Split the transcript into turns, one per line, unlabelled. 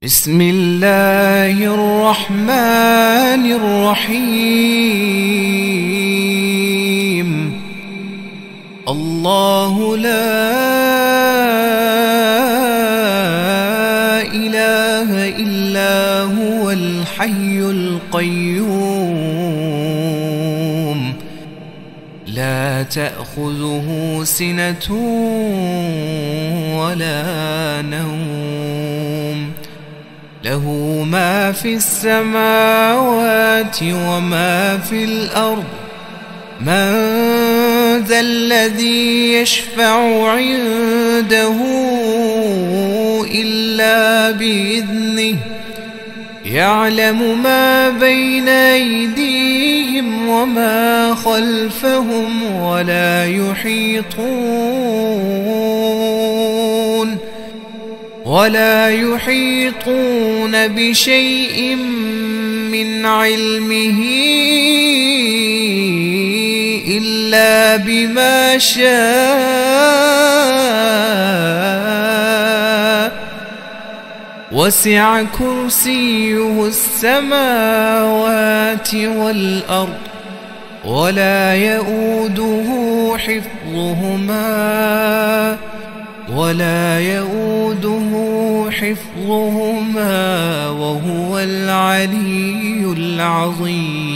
بسم الله الرحمن الرحيم. الله لا إله إلا هو الحي القيوم لا تأخذه سنة ولا نوم، له ما في السماوات وما في الأرض. من ذا الذي يشفع عنده إلا بإذنه، يعلم ما بين أيديهم وما خلفهم ولا يحيطون بشيء من علمه إلا بما شاء. وسع كرسيه السماوات والأرض ولا يؤوده حفظهما وهو العلي العظيم.